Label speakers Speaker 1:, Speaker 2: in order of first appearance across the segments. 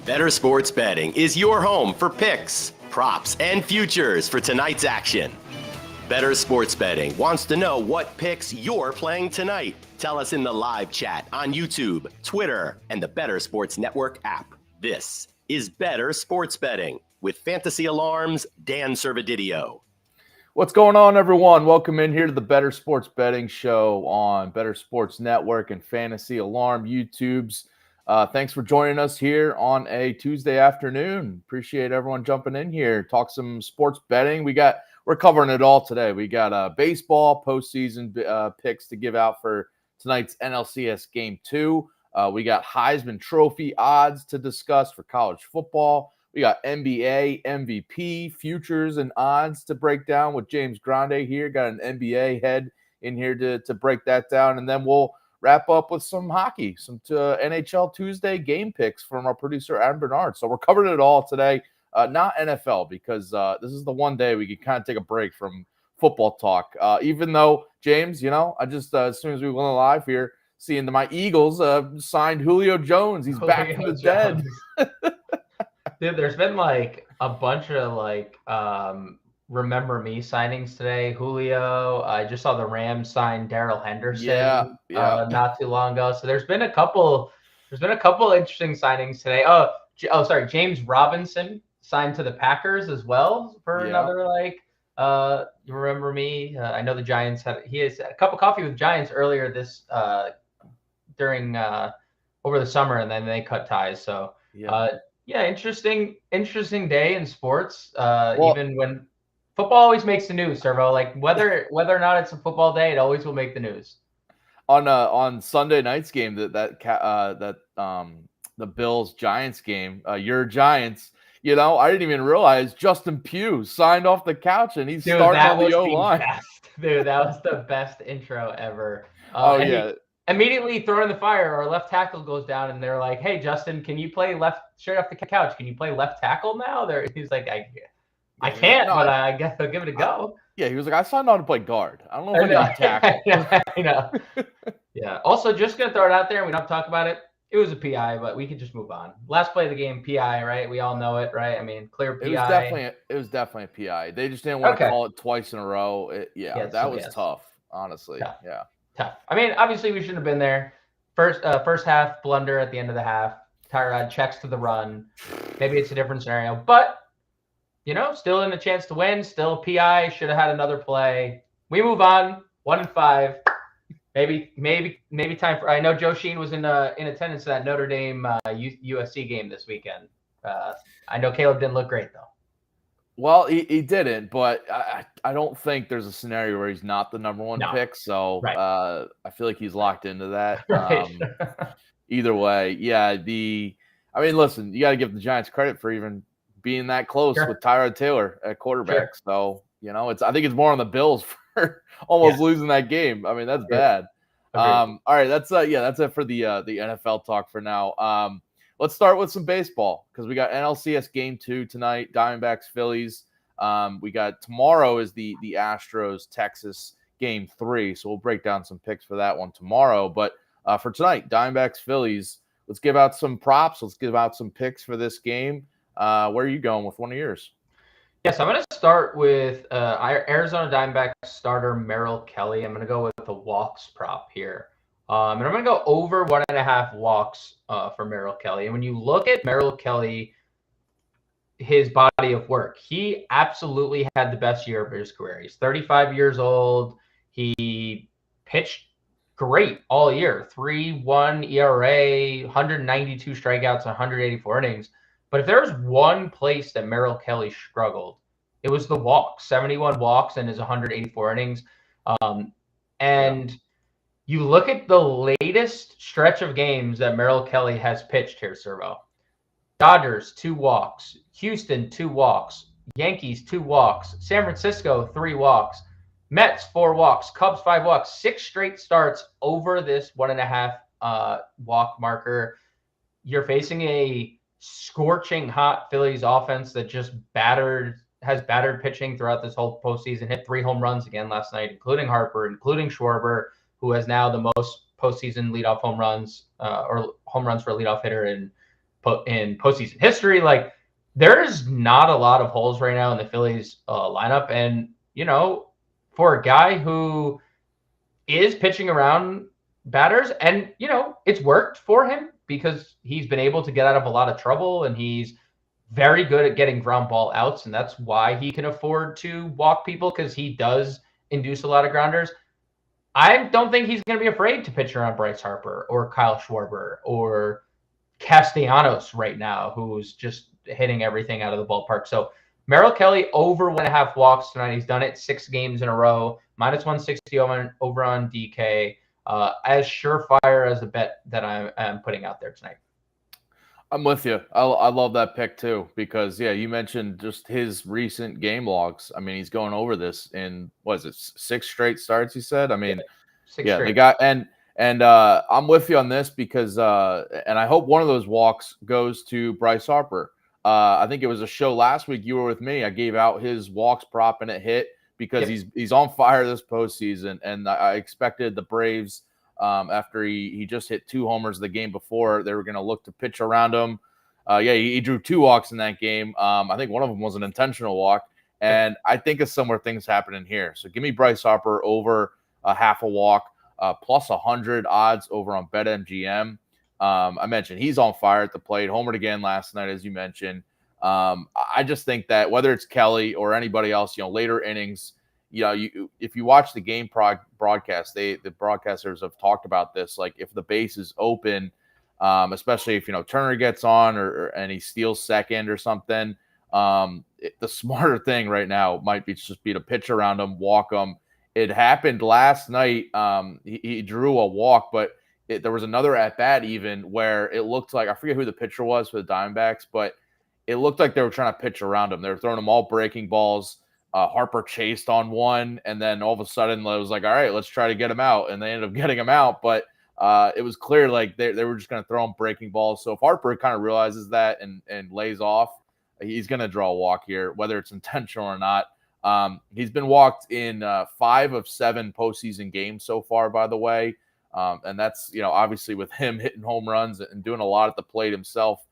Speaker 1: Bettor Sports Betting is your home for picks, props, and futures for tonight's action. Bettor Sports Betting wants to know what picks you're playing tonight. Tell us in the live chat on YouTube, Twitter, and the Bettor Sports Network app. This is Bettor Sports Betting with Fantasy Alarm's Dan Servodidio.
Speaker 2: What's going on, everyone? Welcome in here to the Bettor Sports Betting Show on Bettor Sports Network and Fantasy Alarm YouTubes. Thanks for joining us here on a Tuesday afternoon. Appreciate everyone jumping in here. Talk some sports betting. We're covering it all today. We got baseball postseason picks to give out for tonight's NLCS Game 2. We got Heisman Trophy odds to discuss for college football. We got NBA MVP futures and odds to break down with James Grande here. Got an NBA head in here to break that down. And then we'll wrap up with some hockey, some NHL Tuesday game picks from our producer, Adam Bernard. So we're covering it all today. Not NFL, because this is the one day we can kind of take a break from football talk. Even though, James, I just, as soon as we went live here, seeing my Eagles signed Julio Jones. He's back from the dead.
Speaker 3: Dude, there's been like a bunch of Remember Me signings today. Julio, I just saw the Rams sign Darrell Henderson not too long ago. So there's been a couple interesting signings today. Sorry, James Robinson signed to the Packers as well for another you Remember Me. I know the Giants he has a cup of coffee with Giants earlier this during over the summer, and then they cut ties. So interesting day in sports. Even when football always makes the news, Servo. Like whether or not it's a football day, it always will make the news.
Speaker 2: On Sunday night's game, the Bills Giants game, your Giants. I didn't even realize Justin Pugh signed off the couch and he's starting on the O-line.
Speaker 3: Dude, that was the best intro ever. Immediately thrown in the fire, our left tackle goes down, and they're like, "Hey, Justin, can you play straight off the couch? Can you play left tackle now?" He's like, I can't, but I guess I'll give it a go.
Speaker 2: He was like, I signed on to play guard. I don't know if I can tackle.
Speaker 3: I know. Yeah. Also, just going to throw it out there, and we don't have to talk about it. It was a PI, but we could just move on. Last play of the game, PI, right? We all know it, right? I mean, clear PI.
Speaker 2: It was definitely a PI. They just didn't want to call it twice in a row. That was tough, honestly.
Speaker 3: Tough. I mean, obviously we shouldn't have been there. First half blunder at the end of the half. Tyrod checks to the run. Maybe it's a different scenario, but still in a chance to win. Still PI. Should have had another play. We move on. 1-5. Maybe time for. I know Joe Sheen was in attendance at that Notre Dame USC game this weekend. I know Caleb didn't look great though.
Speaker 2: Well, he didn't, but I don't think there's a scenario where he's not the number one pick. So I feel like he's locked into that. Either way, listen, you got to give the Giants credit for even being that close with Tyrod Taylor at quarterback. So I think it's more on the Bills for almost losing that game. I mean, that's bad. All right, that's it for the NFL talk for now. Let's start with some baseball because we got NLCS Game 2 tonight, Diamondbacks-Phillies. We got tomorrow is the Astros-Texas Game 3, so we'll break down some picks for that one tomorrow. But for tonight, Diamondbacks-Phillies, let's give out some props. Let's give out some picks for this game. Where are you going with one of yours?
Speaker 3: Yes, I'm going to start with Arizona Diamondbacks starter Merrill Kelly. I'm going to go with the walks prop here. And I'm going to go over 1.5 walks for Merrill Kelly. And when you look at Merrill Kelly, his body of work, he absolutely had the best year of his career. He's 35 years old. He pitched great all year. 3.1 ERA, 192 strikeouts, 184 innings. But if there was one place that Merrill Kelly struggled, it was the walks. 71 walks in his 184 innings. You look at the latest stretch of games that Merrill Kelly has pitched here, Servo. Dodgers, 2 walks. Houston, 2 walks. Yankees, 2 walks. San Francisco, 3 walks. Mets, 4 walks. Cubs, 5 walks. 6 straight starts over this 1.5 walk marker. You're facing a scorching hot Phillies offense that just has battered pitching throughout this whole postseason. Hit 3 home runs again last night, including Harper, including Schwarber, who has now the most postseason leadoff home runs or home runs for a leadoff hitter in in postseason history. Like, there's not a lot of holes right now in the Phillies lineup. And, for a guy who is pitching around batters, and, it's worked for him because he's been able to get out of a lot of trouble, and he's very good at getting ground ball outs. And that's why he can afford to walk people, because he does induce a lot of grounders. I don't think he's going to be afraid to pitch around Bryce Harper or Kyle Schwarber or Castellanos right now, who's just hitting everything out of the ballpark. So Merrill Kelly over 1.5 walks tonight. He's done it 6 games in a row. -160 over on DK. As surefire as the bet that I'm putting out there tonight.
Speaker 2: I'm with you. I love that pick too, because you mentioned just his recent game logs. I mean, he's going over this in, what is it, 6 straight starts, he said? I mean,
Speaker 3: 6 straight.
Speaker 2: The guy, and I'm with you on this because and I hope one of those walks goes to Bryce Harper. I think it was a show last week, you were with me. I gave out his walks prop and it hit because he's on fire this postseason, and I expected the Braves, after he just hit 2 homers the game before, they were going to look to pitch around him. He drew 2 walks in that game. I think one of them was an intentional walk, and I think a similar thing's happening here. So give me Bryce Harper over a half a walk, plus 100 odds over on BetMGM. I mentioned he's on fire at the plate, homered again last night, as you mentioned. I just think that whether it's Kelly or anybody else, later innings, if you watch the game broadcast, the broadcasters have talked about this. Like, if the base is open, especially if Turner gets on and he steals second or something, the smarter thing right now might be just be to pitch around him, walk him. It happened last night. He drew a walk, but there was another at bat even where it looked like, I forget who the pitcher was for the Diamondbacks, but it looked like they were trying to pitch around him. They were throwing him all breaking balls. Harper chased on one, and then all of a sudden it was like, all right, let's try to get him out. And they ended up getting him out. But it was clear like they were just going to throw him breaking balls. So if Harper kind of realizes that and lays off, he's going to draw a walk here, whether it's intentional or not. He's been walked in 5 of 7 postseason games so far, by the way. And that's, obviously with him hitting home runs and doing a lot at the plate himself,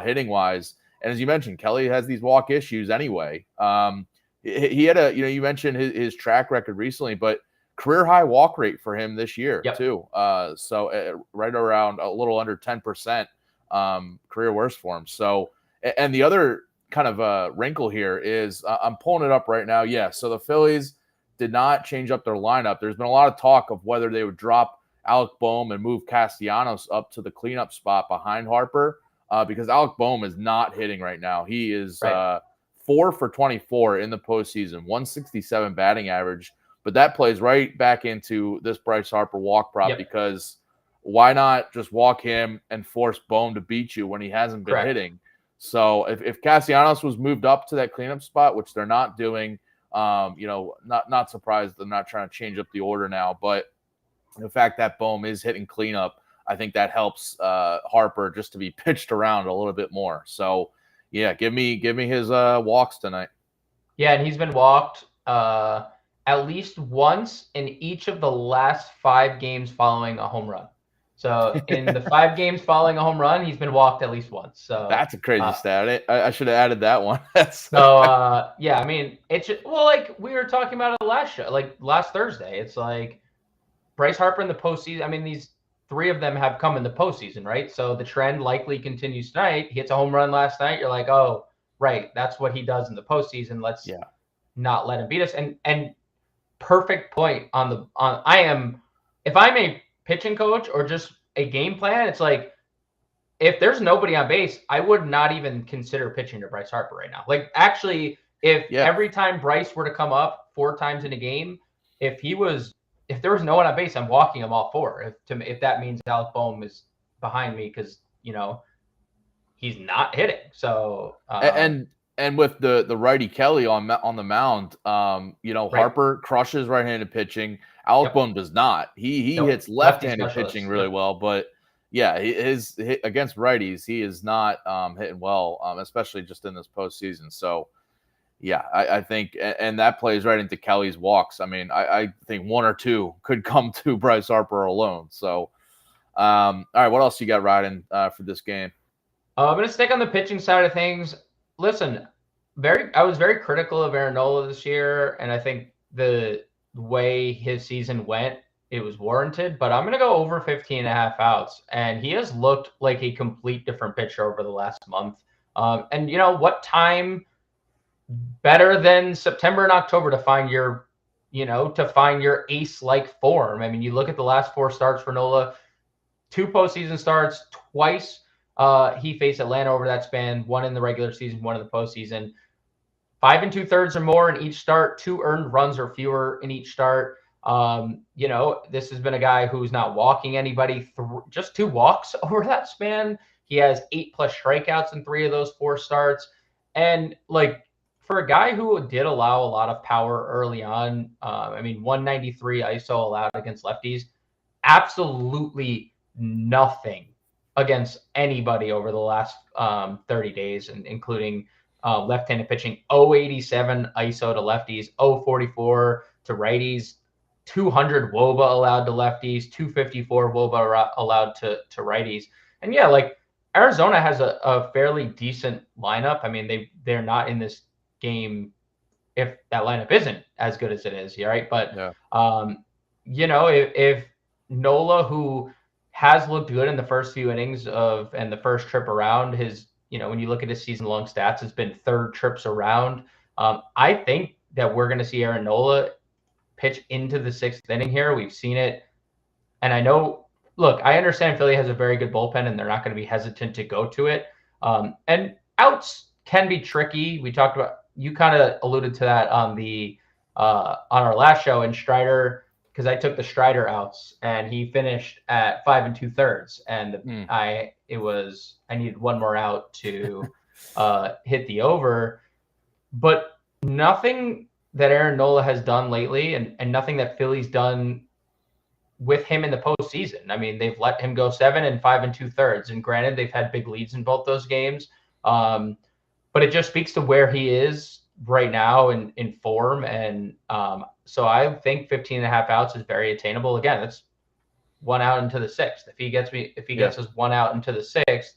Speaker 2: hitting wise. And as you mentioned, Kelly has these walk issues anyway. He had you mentioned his track record recently, but career high walk rate for him this year too. So right around a little under 10%, career worst for him. So, and the other kind of wrinkle here is I'm pulling it up right now. Yeah. So the Phillies did not change up their lineup. There's been a lot of talk of whether they would drop Alec Boehm and move Castellanos up to the cleanup spot behind Harper, because Alec Boehm is not hitting right now. He is 4 for 24 in the postseason, 167 batting average. But that plays right back into this Bryce Harper walk prop, because why not just walk him and force Boehm to beat you when he hasn't been hitting? So if Castellanos was moved up to that cleanup spot, which they're not doing, not surprised they're not trying to change up the order now. But the fact that Boehm is hitting cleanup, I think that helps Harper just to be pitched around a little bit more. So, yeah, give me his walks tonight.
Speaker 3: Yeah, and he's been walked at least once in each of the last 5 games following a home run. So in the 5 games following a home run, he's been walked at least once. So
Speaker 2: that's a crazy stat. I should have added that one.
Speaker 3: Yeah, I mean, it's just, like we were talking about it last show, like last Thursday. It's like Bryce Harper in the postseason. I mean, these 3 of them have come in the postseason, right? So the trend likely continues tonight. He hits a home run last night. You're like, oh, right, that's what he does in the postseason. Let's not let him beat us. And perfect point on if I'm a pitching coach or just a game plan, it's like, if there's nobody on base, I would not even consider pitching to Bryce Harper right now. Like, actually, if every time Bryce were to come up 4 times in a game, if there was no one on base, I'm walking him all 4. If that means Alec Boehm is behind me because he's not hitting. So
Speaker 2: and with the righty Kelly on the mound, Harper crushes right-handed pitching. Alec Boehm does not. He hits left-handed pitching really well, but his hit against righties, he is not hitting well, especially just in this postseason. So. Yeah, I think, and that plays right into Kelly's walks. I mean, I think 1 or 2 could come to Bryce Harper alone. So, all right, what else you got riding for this game?
Speaker 3: I'm going to stick on the pitching side of things. Listen, I was very critical of Aaron Nola this year, and I think the way his season went, it was warranted, but I'm going to go over 15 and a half outs, and he has looked like a complete different pitcher over the last month. And you know what time better than September and October to find your ace-like form. I mean, you look at the last 4 starts for Nola, 2 postseason starts, twice he faced Atlanta over that span, 1 in the regular season, 1 in the postseason. 5 2/3 or more in each start, 2 earned runs or fewer in each start. This has been a guy who's not walking anybody, just 2 walks over that span. He has 8+ strikeouts in 3 of those 4 starts. And for a guy who did allow a lot of power early on, 193 ISO allowed against lefties, absolutely nothing against anybody over the last 30 days, and including left-handed pitching. 087 ISO to lefties, 044 to righties, 200 WOBA allowed to lefties, 254 WOBA allowed to righties. And yeah, Arizona has a fairly decent lineup. I mean, they're not in this game if that lineup isn't as good as it is, right? But if Nola, who has looked good in the first few innings and the first trip around, when you look at his season-long stats, it's been 3rd trips around. I think that we're going to see Aaron Nola pitch into the 6th inning here. We've seen it. And I understand Philly has a very good bullpen, and they're not going to be hesitant to go to it. And outs can be tricky. You kind of alluded to that on our last show, in Strider, because I took the Strider outs, and he finished at 5 2/3, and I needed 1 more out to hit the over. But nothing that Aaron Nola has done lately, and nothing that Philly's done with him in the postseason. I mean, they've let him go 7 and 5 2/3, and granted, they've had big leads in both those games. But it just speaks to where he is right now in form. And so I think 15 and a half outs is very attainable. Again, it's 1 out into the 6th. If he gets us 1 out into the 6th,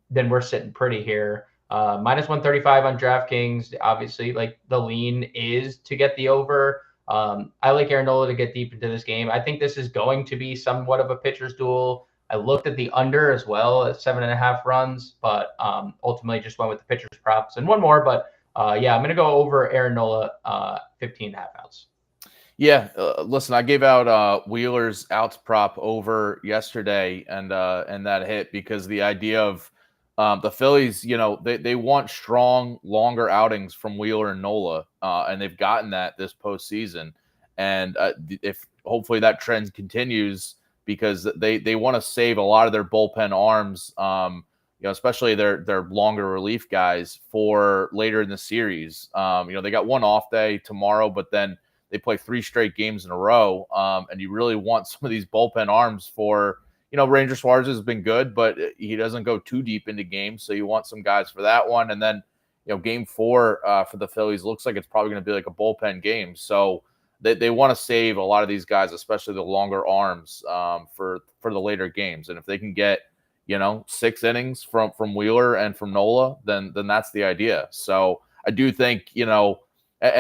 Speaker 3: then we're sitting pretty here. Minus 135 on DraftKings. Obviously, the lean is to get the over. I like Aaron Nola to get deep into this game. I think this is going to be somewhat of a pitcher's duel. I looked at the under as well at 7.5 runs, but ultimately just went with the pitcher's props and 1 more. But I'm going to go over Aaron Nola, 15 and a half outs.
Speaker 2: Yeah, listen, I gave out Wheeler's outs prop over yesterday, and that hit, because the idea of the Phillies, they want strong, longer outings from Wheeler and Nola, and they've gotten that this postseason. And if hopefully that trend continues, because they want to save a lot of their bullpen arms, especially their longer relief guys, for later in the series. They got 1 off day tomorrow, but then they play 3 straight games in a row, and you really want some of these bullpen arms for, Ranger Suarez has been good, but he doesn't go too deep into games, so you want some guys for that one. And then, game 4 for the Phillies looks like it's probably going to be like a bullpen game, so they want to save a lot of these guys, especially the longer arms, for the later games. And if they can get, 6 innings from Wheeler and from Nola, then that's the idea. So I do think, and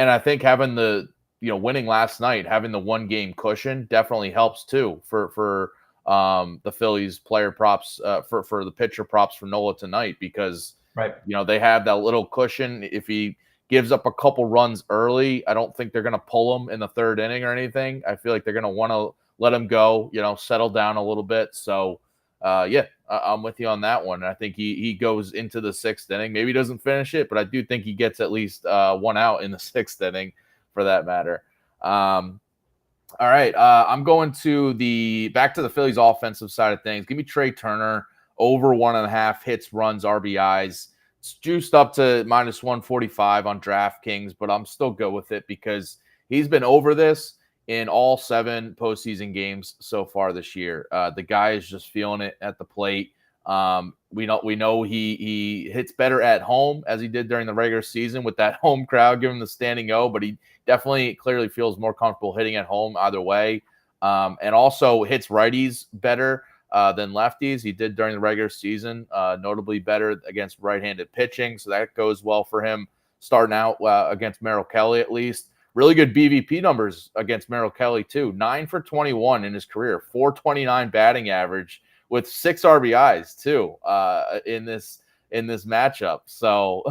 Speaker 2: I think having the, winning last night, having the 1 game cushion definitely helps too for the Phillies player props, for the pitcher props for Nola tonight, because they have that little cushion. If he gives up a couple runs early, I don't think they're going to pull him in the 3rd inning or anything. I feel like they're going to want to let him go, settle down a little bit. So I'm with you on that one. And I think he goes into the 6th inning. Maybe he doesn't finish it, but I do think he gets at least 1 out in the 6th inning, for that matter. All right. I'm going back to the Phillies offensive side of things. Give me Trey Turner over 1.5 hits, runs, RBIs. It's juiced up to minus 145 on DraftKings, but I'm still good with it because he's been over this in all 7 postseason games so far this year. The guy is just feeling it at the plate. We know he hits better at home, as he did during the regular season with that home crowd giving him the standing O, but he definitely clearly feels more comfortable hitting at home either way. And also hits righties better than lefties. He did during the regular season, notably better against right-handed pitching. So that goes well for him starting out against Merrill Kelly, at least. Really good BVP numbers against Merrill Kelly, too. 9 for 21 in his career, 429 batting average with 6 RBIs, too, in this matchup. So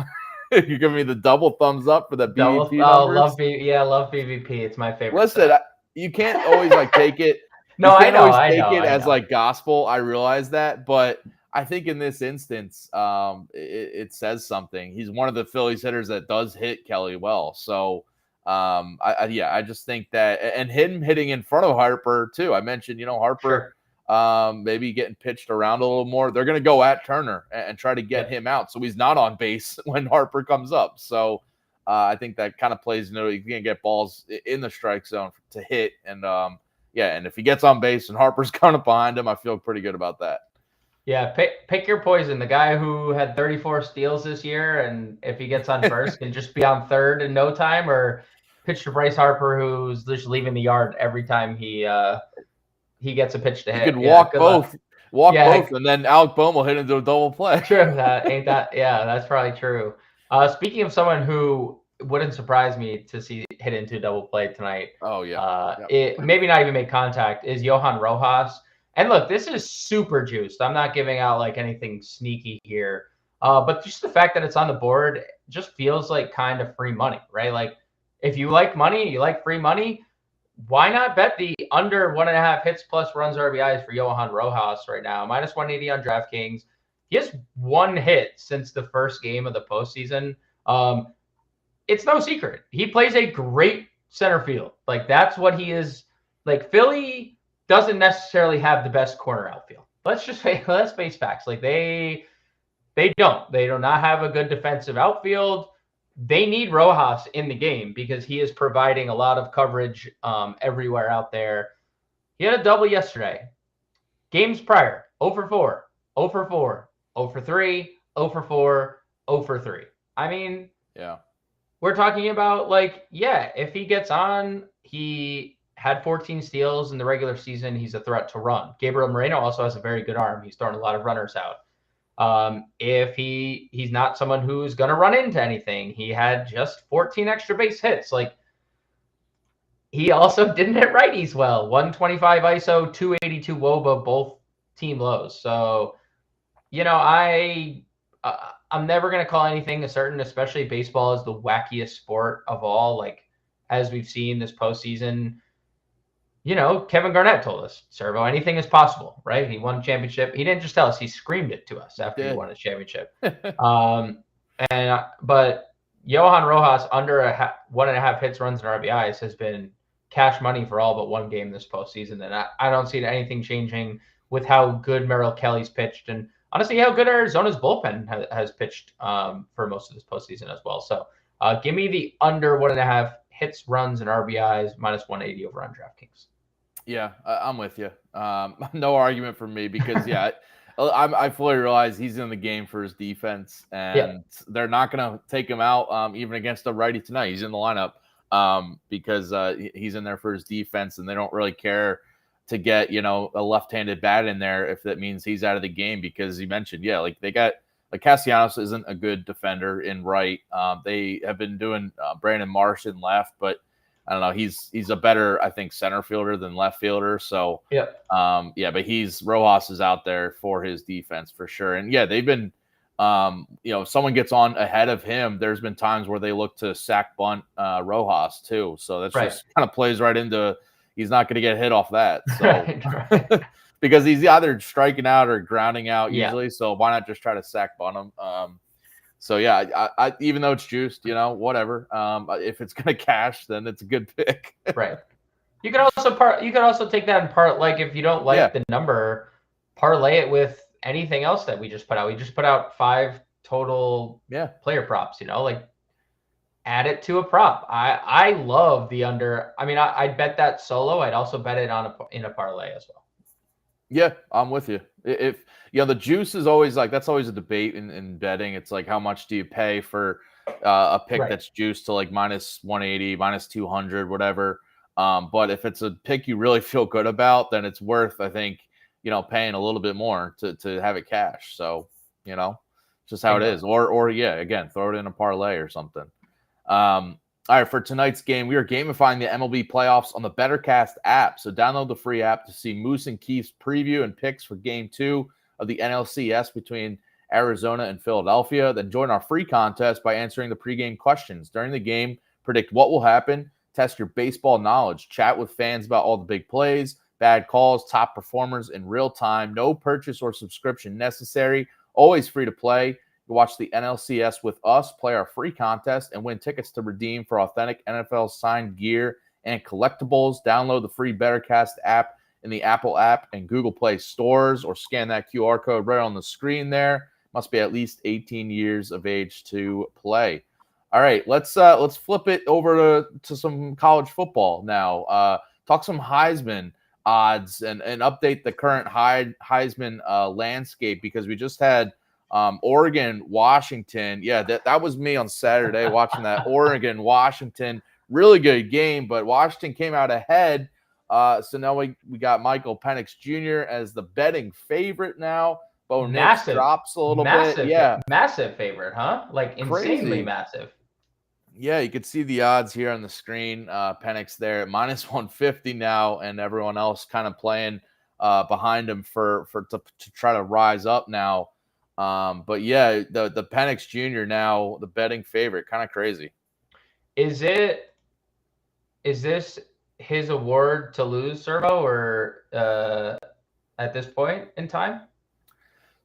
Speaker 2: you're giving me the double thumbs up for the BVP numbers.
Speaker 3: Love BVP. It's my favorite.
Speaker 2: Listen, you can't always take it.
Speaker 3: No,
Speaker 2: I know. Take
Speaker 3: it
Speaker 2: as gospel. I realize that, but I think in this instance, it says something. He's one of the Phillies hitters that does hit Kelly well. So, I just think that, and him hitting in front of Harper too. I mentioned, Harper, maybe getting pitched around a little more. They're going to go at Turner and try to get him out, so he's not on base when Harper comes up. So, I think that kind of plays into it. You can get balls in the strike zone to hit, and and if he gets on base and Harper's kind of behind him, I feel pretty good about that.
Speaker 3: Yeah, pick your poison. The guy who had 34 steals this year, and if he gets on first, can just be on third in no time, or pitch to Bryce Harper, who's just leaving the yard every time he gets a pitch to hit.
Speaker 2: You could walk both, and then Alec Bohm will hit into a double play.
Speaker 3: True, that's probably true. Speaking of someone who wouldn't surprise me to see hit into a double play tonight.
Speaker 2: Oh yeah.
Speaker 3: It maybe not even make contact is Johan Rojas. And look, this is super juiced. I'm not giving out anything sneaky here. But just the fact that it's on the board just feels like kind of free money, right? If you like money, you like free money, why not bet the under 1.5 hits plus runs RBIs for Johan Rojas right now? Minus 180 on DraftKings. He has 1 hit since the first game of the postseason. It's no secret. He plays a great center field. That's what he is. Philly doesn't necessarily have the best corner outfield. Let's face facts. They don't. They do not have a good defensive outfield. They need Rojas in the game because he is providing a lot of coverage everywhere out there. He had a double yesterday. Games prior, 0 for 4, 0 for 4, 0 for 3, 0 for 4, 0 for 3. I mean,
Speaker 2: yeah.
Speaker 3: We're talking about if he gets on, he had 14 steals in the regular season. He's a threat to run. Gabriel Moreno also has a very good arm. He's throwing a lot of runners out. If he's not someone who's going to run into anything, he had just 14 extra base hits. He also didn't hit righties well. 125 ISO, 282 WOBA, both team lows. So, I'm never going to call anything a certain, especially baseball is the wackiest sport of all. As we've seen this postseason, Kevin Garnett told us, Servo, anything is possible, right? He won a championship. He didn't just tell us, he screamed it to us after he won a championship. But Johan Rojas under 1.5 hits, runs, and RBIs has been cash money for all but one game this postseason. And I don't see anything changing with how good Merrill Kelly's pitched, and honestly, how good Arizona's bullpen has pitched for most of this postseason as well. So give me the under 1.5 hits, runs, and RBIs minus 180 over on DraftKings.
Speaker 2: Yeah, I'm with you. No argument from me because, I fully realize he's in the game for his defense, and they're not going to take him out even against a righty tonight. He's in the lineup because he's in there for his defense, and they don't really care to get, a left-handed bat in there if that means he's out of the game, because you mentioned, they got Castellanos isn't a good defender in right. They have been doing Brandon Marsh in left, but I don't know. He's a better, I think, center fielder than left fielder. So but Rojas is out there for his defense for sure. And they've been, if someone gets on ahead of him, there's been times where they look to sack bunt Rojas too. So that's just kind of plays right into. He's not going to get hit off that. So because he's either striking out or grounding out usually. So why not just try to sack bunt him? I even though it's juiced, whatever. If it's going to cash, then it's a good pick.
Speaker 3: Right. You could also take that in part. If you don't like the number, parlay it with anything else that we just put out. We just put out 5 total player props. Add it to a prop. I love the under. I mean, I'd bet that solo. I'd also bet it in a parlay as well.
Speaker 2: Yeah, I'm with you. If the juice is always that's always a debate in betting. It's how much do you pay for a pick that's juiced to minus 180, minus 200, whatever. But if it's a pick you really feel good about, then it's worth, I think, paying a little bit more to have it cash. So, just how it is. Or again, throw it in a parlay or something. All right, for tonight's game, we are gamifying the MLB playoffs on the BettorCast app. So download the free app to see Moose and Keith's preview and picks for Game 2 of the NLCS between Arizona and Philadelphia. Then join our free contest by answering the pregame questions. During the game, predict what will happen, test your baseball knowledge, chat with fans about all the big plays, bad calls, top performers in real time. No purchase or subscription necessary. Always free to play. You watch the NLCS with us, play our free contest, and win tickets to redeem for authentic NFL signed gear and collectibles. Download the free BettorCast app in the Apple app and Google Play stores, or scan that QR code right on the screen there. Must be at least 18 years of age to play. All right, let's flip it over to some college football now. Talk some Heisman odds and update the current Heisman landscape, because we just had Oregon, Washington. Yeah, that was me on Saturday watching that Oregon, Washington. Really good game, but Washington came out ahead. So now we got Michael Penix Jr. as the betting favorite now. Bo Nix drops a little bit. Yeah.
Speaker 3: Massive favorite, huh? Like insanely massive.
Speaker 2: Yeah, you could see the odds here on the screen. Penix there at minus 150 now, and everyone else kind of playing behind him to try to rise up now. But yeah, the Penix Jr. now the betting favorite, kind of crazy.
Speaker 3: Is this his award to lose, Servo, or at this point in time?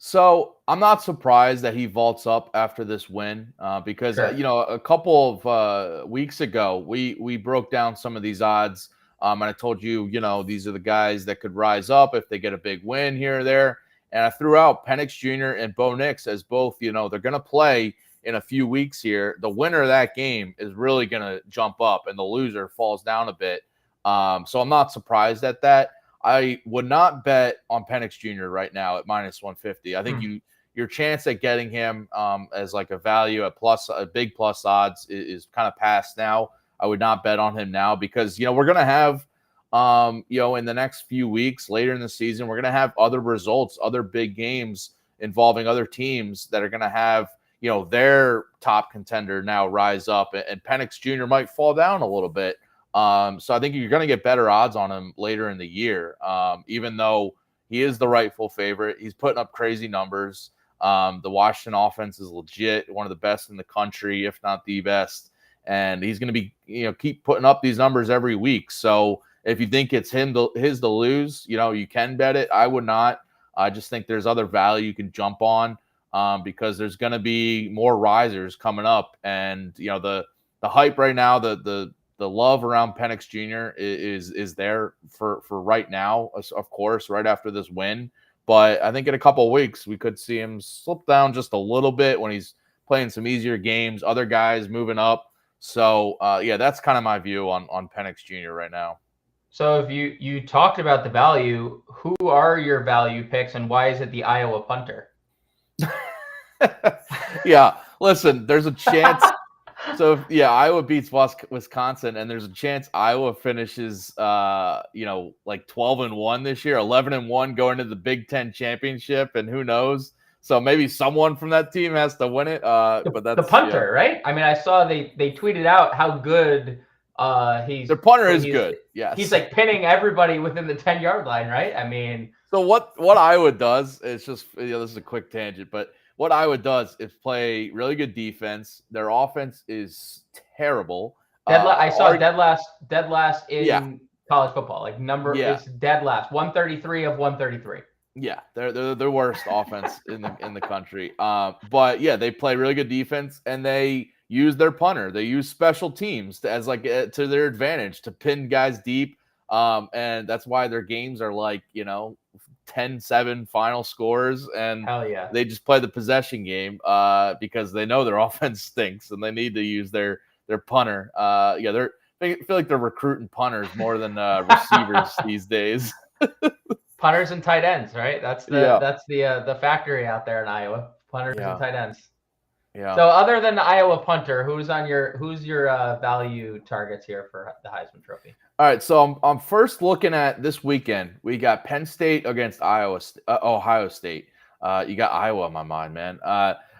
Speaker 2: So I'm not surprised that he vaults up after this win, because
Speaker 3: Sure.
Speaker 2: A couple of weeks ago we broke down some of these odds, and I told you, these are the guys that could rise up if they get a big win here or there. And I threw out Penix Jr. and Bo Nix as both, they're going to play in a few weeks here. The winner of that game is really going to jump up, and the loser falls down a bit. So I'm not surprised at that. I would not bet on Penix Jr. right now at minus 150. I think your chance at getting him as like a value at a big plus odds is kind of past now. I would not bet on him now, because we're going to have in the next few weeks later in the season, we're going to have other results, other big games involving other teams that are going to have, their top contender now rise up, and Penix Jr. might fall down a little bit. So I think you're going to get better odds on him later in the year. Even though he is the rightful favorite, he's putting up crazy numbers. The Washington offense is legit, one of the best in the country, if not the best. And he's going to be, keep putting up these numbers every week. So if you think it's his to lose, you can bet it. I would not. I just think there's other value you can jump on, because there's going to be more risers coming up. And, the hype right now, the love around Penix Jr. is there for right now, of course, right after this win. But I think in a couple of weeks, we could see him slip down just a little bit when he's playing some easier games, other guys moving up. So, that's kind of my view on Penix Jr. right now.
Speaker 3: So if you talked about the value, who are your value picks, and why is it the Iowa punter?
Speaker 2: Yeah, listen, there's a chance. So, Iowa beats Wisconsin, and there's a chance Iowa finishes, like 12-1 this year, 11-1 going to the Big Ten championship, and who knows? So maybe someone from that team has to win it. But that's
Speaker 3: the punter, right? I mean, I saw they tweeted out how good
Speaker 2: their punter is good. Yes,
Speaker 3: he's like pinning everybody within the 10-yard line, right? I mean,
Speaker 2: so what Iowa does is just this is a quick tangent, but what Iowa does is play really good defense. Their offense is terrible.
Speaker 3: I saw dead last in college football. Like it's dead last, 133 of 133.
Speaker 2: Yeah, they're the worst offense in the country. But yeah, they play really good defense, and they use their punter. They use special teams to their advantage to pin guys deep. And that's why their games are like 10-7 final scores, and
Speaker 3: hell yeah,
Speaker 2: they just play the possession game because they know their offense stinks and they need to use their punter. They feel like they're recruiting punters more than receivers these days.
Speaker 3: Punters and tight ends, right? That's the factory out there in Iowa. Punters and tight ends.
Speaker 2: Yeah.
Speaker 3: So other than the Iowa punter, who's your value targets here for the Heisman Trophy?
Speaker 2: All right, so I'm first looking at this weekend. We got Penn State against Ohio State. You got Iowa in my mind, man.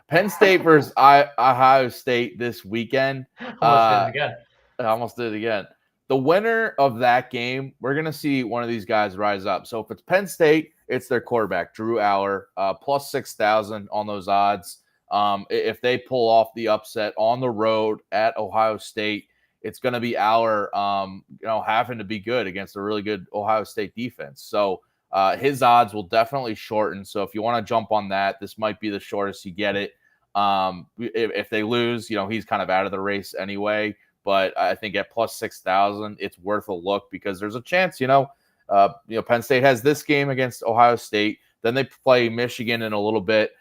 Speaker 2: Penn State versus Ohio State this weekend.
Speaker 3: Almost did it again.
Speaker 2: I almost did it again. The winner of that game, we're going to see one of these guys rise up. So if it's Penn State, it's their quarterback, Drew Aller, plus 6,000 on those odds. If they pull off the upset on the road at Ohio State, it's going to be Aller, having to be good against a really good Ohio State defense. So his odds will definitely shorten. So if you want to jump on that, this might be the shortest you get it. If they lose, he's kind of out of the race anyway. But I think at plus 6,000, it's worth a look because there's a chance, Penn State has this game against Ohio State. Then they play Michigan in a little bit.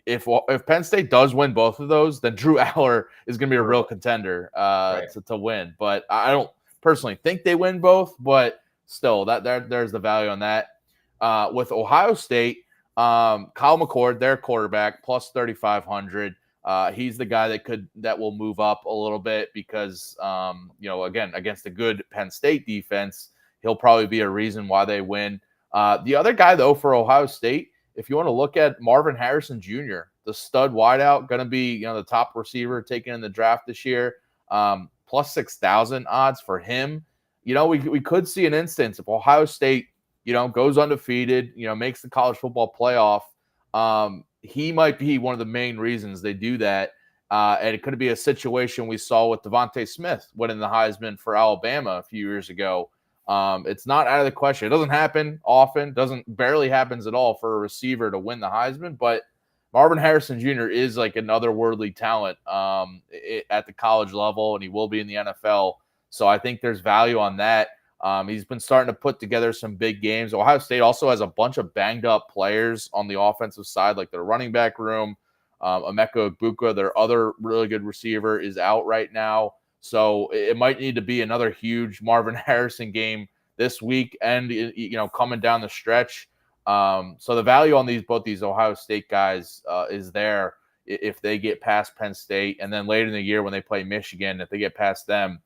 Speaker 2: If Penn State does win both of those, then Drew Aller is going to be a real contender to win. But I don't personally think they win both, but still, there's the value on that. With Ohio State, Kyle McCord, their quarterback, plus 3,500. He's the guy that will move up a little bit because, again, against a good Penn State defense, he'll probably be a reason why they win. The other guy, though, for Ohio State, if you want to look at Marvin Harrison Jr., the stud wideout, going to be the top receiver taken in the draft this year, plus 6,000 odds for him. We could see an instance if Ohio State, goes undefeated, makes the college football playoff. He might be one of the main reasons they do that. And it could be a situation we saw with Devontae Smith winning the Heisman for Alabama a few years ago. It's not out of the question. It doesn't happen often, barely happens at all for a receiver to win the Heisman, but Marvin Harrison Jr. is like an otherworldly talent at the college level, and he will be in the NFL. So I think there's value on that. He's been starting to put together some big games. Ohio State also has a bunch of banged up players on the offensive side, like their running back room. Emeka Egbuka, their other really good receiver, is out right now. So it might need to be another huge Marvin Harrison game this week and, coming down the stretch. So the value on both these Ohio State guys is there if they get past Penn State. And then later in the year when they play Michigan, if they get past them,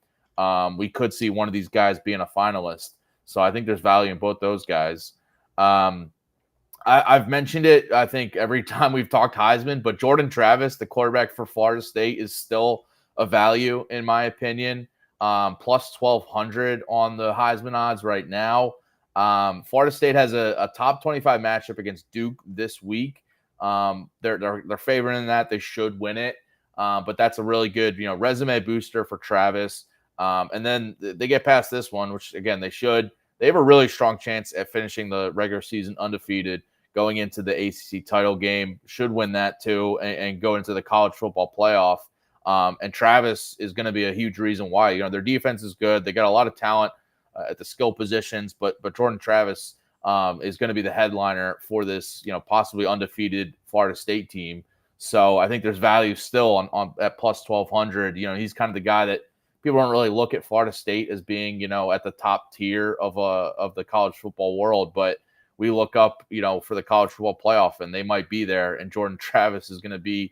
Speaker 2: we could see one of these guys being a finalist. So I think there's value in both those guys. I've mentioned it, I think, every time we've talked Heisman, but Jordan Travis, the quarterback for Florida State, is still a value, in my opinion. Plus 1,200 on the Heisman odds right now. Florida State has a top 25 matchup against Duke this week. They're favoring in that. They should win it. But that's a really good, resume booster for Travis. And then they get past this one, which, again, they should. They have a really strong chance at finishing the regular season undefeated, going into the ACC title game. Should win that, too, and go into the college football playoff. And Travis is going to be a huge reason why. Their defense is good. They got a lot of talent at the skill positions, but Jordan Travis is going to be the headliner for this, possibly undefeated Florida State team. So I think there's value still on at plus 1,200. He's kind of the guy that people don't really look at Florida State as being, at the top tier of the college football world, but we look up, for the college football playoff, and they might be there. And Jordan Travis is going to be,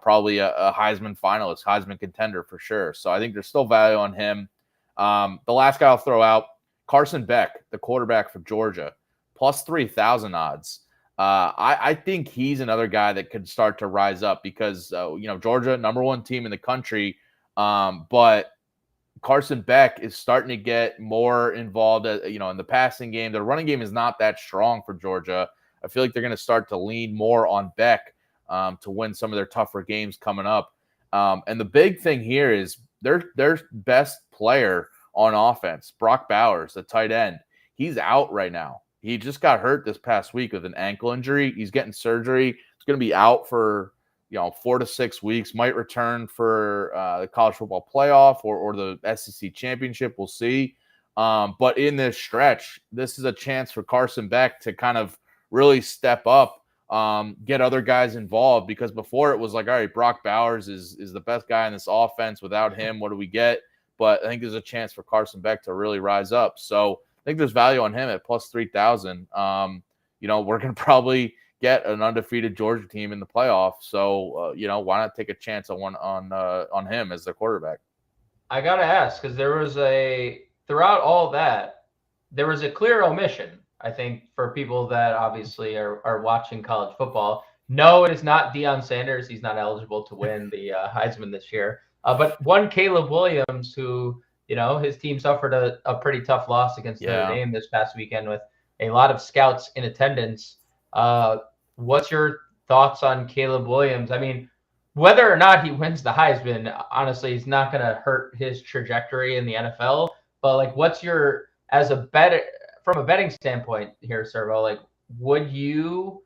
Speaker 2: probably a Heisman finalist, Heisman contender for sure. So I think there's still value on him. The last guy I'll throw out, Carson Beck, the quarterback for Georgia, plus 3,000 odds. I think he's another guy that could start to rise up because, Georgia, number one team in the country. But Carson Beck is starting to get more involved, in the passing game. The running game is not that strong for Georgia. I feel like they're going to start to lean more on Beck to win some of their tougher games coming up. And the big thing here is their best player on offense, Brock Bowers, the tight end. He's out right now. He just got hurt this past week with an ankle injury. He's getting surgery. He's going to be out for 4 to 6 weeks, might return for the college football playoff or the SEC championship. We'll see. But in this stretch, this is a chance for Carson Beck to kind of really step up, get other guys involved, because before it was like, all right, Brock Bowers is the best guy in this offense. Without him, what do we get? But I think there's a chance for Carson Beck to really rise up. So I think there's value on him at plus 3,000. We're going to probably get an undefeated Georgia team in the playoffs. So why not take a chance on him as the quarterback?
Speaker 3: I gotta ask, because throughout all that, there was a clear omission, I think, for people that obviously are watching college football. No, it is not Deion Sanders. He's not eligible to win the Heisman this year. But one Caleb Williams, who, his team suffered a pretty tough loss against Notre Dame this past weekend with a lot of scouts in attendance. What's your thoughts on Caleb Williams? I mean, whether or not he wins the Heisman, honestly, he's not going to hurt his trajectory in the NFL. But like, from a betting standpoint here, Servo, like, would you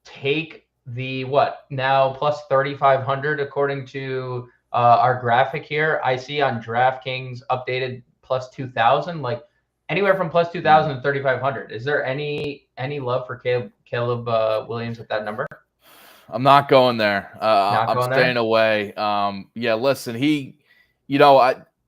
Speaker 3: take the now plus 3,500 according to our graphic here? I see on DraftKings updated plus 2,000, like anywhere from plus 2,000 to 3,500. Is there any love for Caleb Williams at that number?
Speaker 2: I'm not going there. I'm staying away. Listen,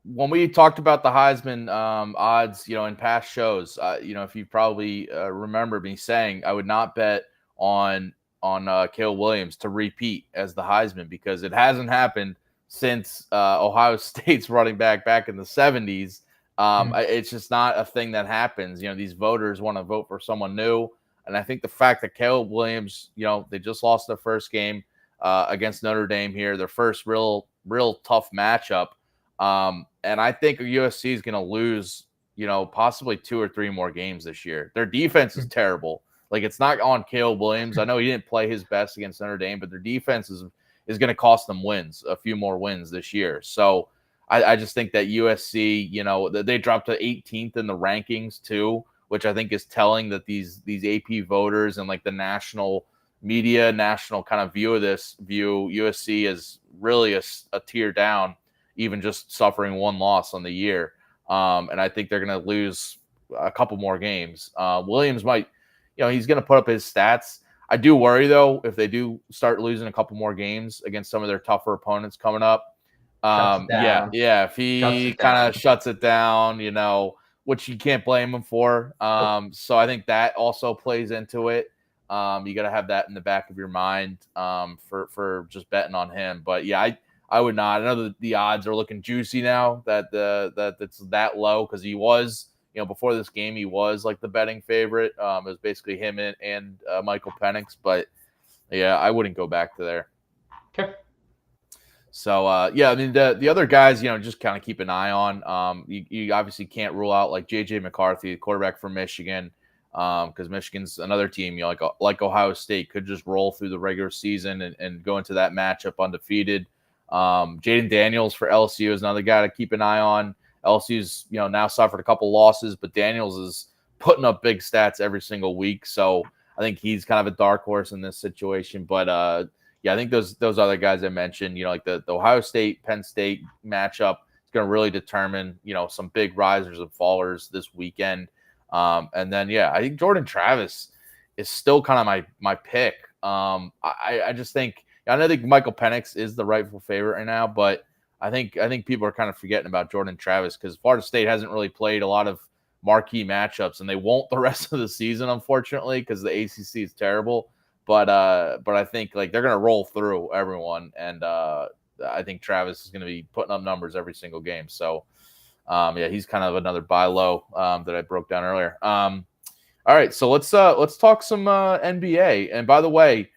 Speaker 2: when we talked about the Heisman odds, in past shows, if you probably remember me saying I would not bet on Caleb Williams to repeat as the Heisman because it hasn't happened since Ohio State's running back in the 70s. It's just not a thing that happens. These voters want to vote for someone new. And I think the fact that Caleb Williams, they just lost their first game against Notre Dame here, their first real tough matchup. And I think USC is going to lose, possibly 2 or 3 more games this year. Their defense is terrible. Like, it's not on Caleb Williams. I know he didn't play his best against Notre Dame, but their defense is going to cost them a few more wins this year. So I just think that USC, they dropped to 18th in the rankings too, which I think is telling that these AP voters and like the national media, national kind of view USC as really a tier down, even just suffering 1 loss on the year. And I think they're going to lose a couple more games. Williams might, he's going to put up his stats. I do worry though, if they do start losing a couple more games against some of their tougher opponents coming up. If he kind of shuts it down, which you can't blame him for. So I think that also plays into it. You got to have that in the back of your mind for just betting on him. But yeah, I would not. I know that the odds are looking juicy now that it's that low because he was, before this game, he was like the betting favorite. It was basically him and Michael Penix. But yeah, I wouldn't go back to there.
Speaker 3: Okay.
Speaker 2: So, I mean, the other guys, just kind of keep an eye on. You obviously can't rule out like J.J. McCarthy, the quarterback from Michigan, because Michigan's another team, like Ohio State, could just roll through the regular season and go into that matchup undefeated. Jaden Daniels for LSU is another guy to keep an eye on. LSU's, now suffered a couple losses, but Daniels is putting up big stats every single week. So I think he's kind of a dark horse in this situation. But, I think those other guys I mentioned, like the Ohio State, Penn State matchup is going to really determine, some big risers and fallers this weekend. And then, I think Jordan Travis is still kind of my pick. I just think, I don't think Michael Penix is the rightful favorite right now, but I think people are kind of forgetting about Jordan Travis because Florida State hasn't really played a lot of marquee matchups, and they won't the rest of the season, unfortunately, because the ACC is terrible. But I think like they're going to roll through everyone, and I think Travis is going to be putting up numbers every single game. So, he's kind of another buy low that I broke down earlier. All right, so let's talk some NBA. And by the way,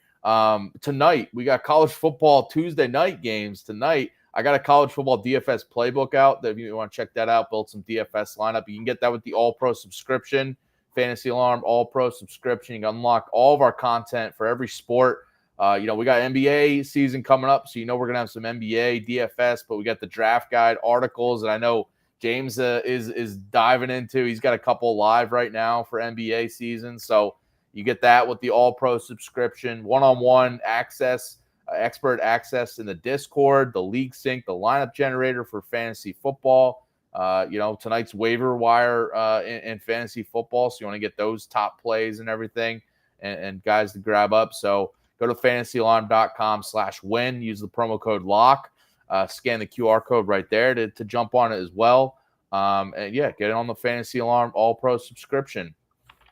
Speaker 2: tonight we got college football Tuesday night games tonight. I got a college football DFS playbook out. That if you want to check that out, build some DFS lineup. You can get that with the All Pro subscription. Fantasy Alarm All Pro subscription. You can unlock all of our content for every sport. We got NBA season coming up, so we're gonna have some NBA DFS, but we got the draft guide articles that I know James is diving into. He's got a couple live right now for NBA season, so you get that with the All Pro subscription, one-on-one access, expert access in the Discord, the League Sync, the lineup generator for fantasy football. Tonight's waiver wire in fantasy football. So you want to get those top plays and everything and guys to grab up. So go to fantasyalarm.com/win. Use the promo code LOCK. Scan the QR code right there to jump on it as well. Get it on the Fantasy Alarm All Pro subscription.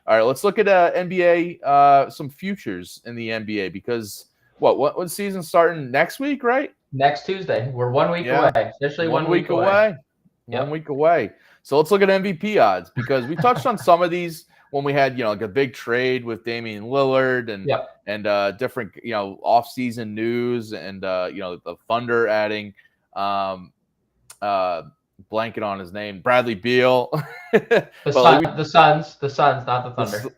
Speaker 2: All right, let's look at NBA, some futures in the NBA because what season starting next week, right?
Speaker 3: Next Tuesday. We're 1 week away. Officially 1 week away.
Speaker 2: 1 week away. So let's look at MVP odds because we touched on some of these when we had, like a big trade with Damian Lillard and different, off-season news and, the Thunder adding blanket on his name, Bradley Beal.
Speaker 3: The Suns, not the Thunder.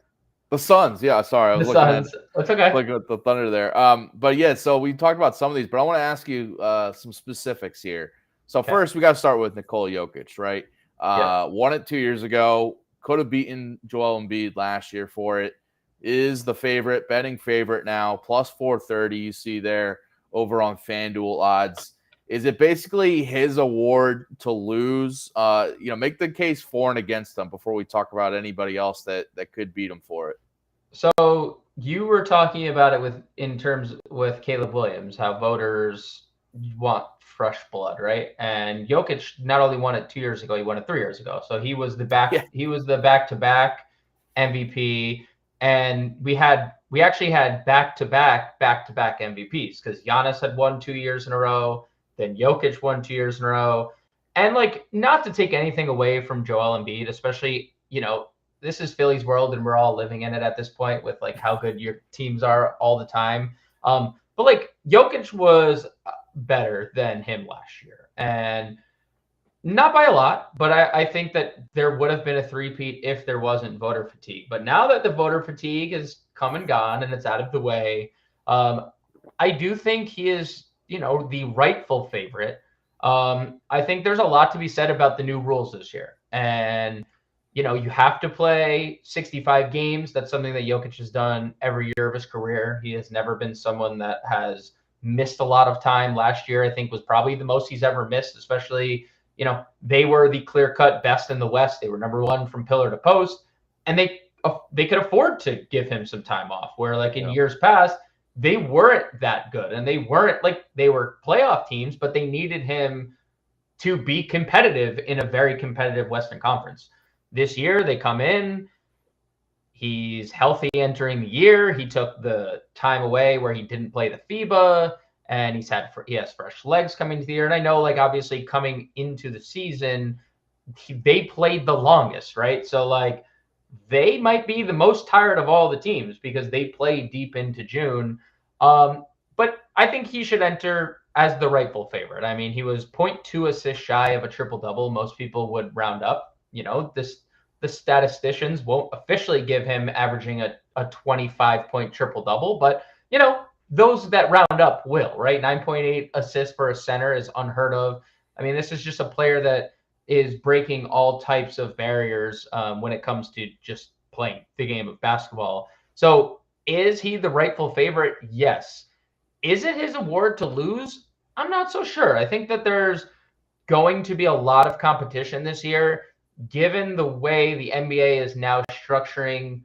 Speaker 2: The Suns, yeah. Sorry, I was looking at
Speaker 3: it's okay.
Speaker 2: Looking at the Thunder there. But yeah, so we talked about some of these, but I want to ask you some specifics here. So first, we got to start with Nikola Jokic, right? Won it 2 years ago. Could have beaten Joel Embiid last year for it. Is the favorite, betting favorite now, plus 430. You see there over on FanDuel odds. Is it basically his award to lose? Make the case for and against him before we talk about anybody else that could beat him for it.
Speaker 3: So you were talking about it in terms with Caleb Williams, how voters want fresh blood, right? And Jokic not only won it 2 years ago, he won it 3 years ago. So he was the back-to-back MVP, and we actually had back-to-back MVPs because Giannis had won 2 years in a row. Then Jokic won 2 years in a row. And, not to take anything away from Joel Embiid, especially, this is Philly's world and we're all living in it at this point with, how good your teams are all the time. But, Jokic was better than him last year. And not by a lot, but I think that there would have been a three-peat if there wasn't voter fatigue. But now that the voter fatigue is come and gone and it's out of the way, I do think he is – the rightful favorite. I think there's a lot to be said about the new rules this year. And, you have to play 65 games. That's something that Jokic has done every year of his career. He has never been someone that has missed a lot of time. Last year, I think, was probably the most he's ever missed, especially, they were the clear-cut best in the West. They were number one from pillar to post. And they could afford to give him some time off, where in years past, they weren't that good, and they weren't they were playoff teams, but they needed him to be competitive in a very competitive Western Conference. This year, they come in, he's healthy entering the year. He took the time away where he didn't play the FIBA, and he has fresh legs coming to the year. And I know, obviously coming into the season, they played the longest, right? So, they might be the most tired of all the teams because they play deep into June. But I think he should enter as the rightful favorite. I mean, he was 0.2 assists shy of a triple-double. Most people would round up. The statisticians won't officially give him averaging a 25-point triple-double, but, those that round up will, right? 9.8 assists for a center is unheard of. I mean, this is just a player that is breaking all types of barriers when it comes to just playing the game of basketball. So is he the rightful favorite? Yes. Is it his award to lose? I'm not so sure. I think that there's going to be a lot of competition this year, given the way the NBA is now structuring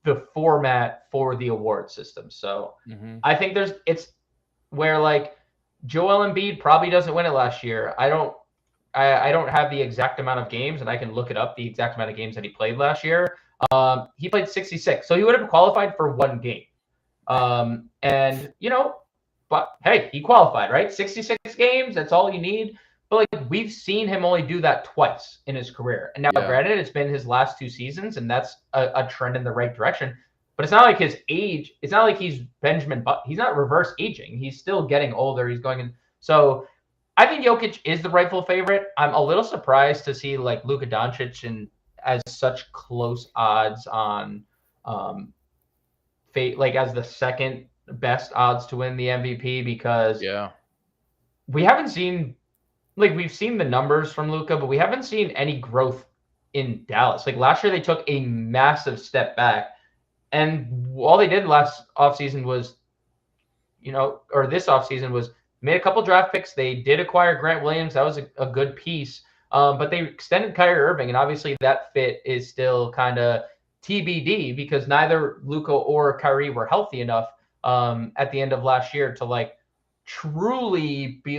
Speaker 3: the format for the award system. So I think it's where Joel Embiid probably doesn't win it last year. I don't have the exact amount of games, and I can look it up, the exact amount of games that he played last year. He played 66, so he would have qualified for one game. But hey, he qualified, right? 66 games, that's all you need. But we've seen him only do that twice in his career. And now, granted, it's been his last 2 seasons, and that's a trend in the right direction. But it's not like his age. It's not like he's Benjamin Button. He's not reverse aging. He's still getting older. He's going in. So I think Jokic is the rightful favorite. I'm a little surprised to see Luka Doncic and as such close odds on as the second best odds to win the MVP because we haven't seen we've seen the numbers from Luka, but we haven't seen any growth in Dallas. Last year they took a massive step back, and all they did last offseason was this offseason was made a couple draft picks. They did acquire Grant Williams. That was a good piece. But they extended Kyrie Irving, and obviously that fit is still kind of TBD because neither Luka or Kyrie were healthy enough at the end of last year to truly be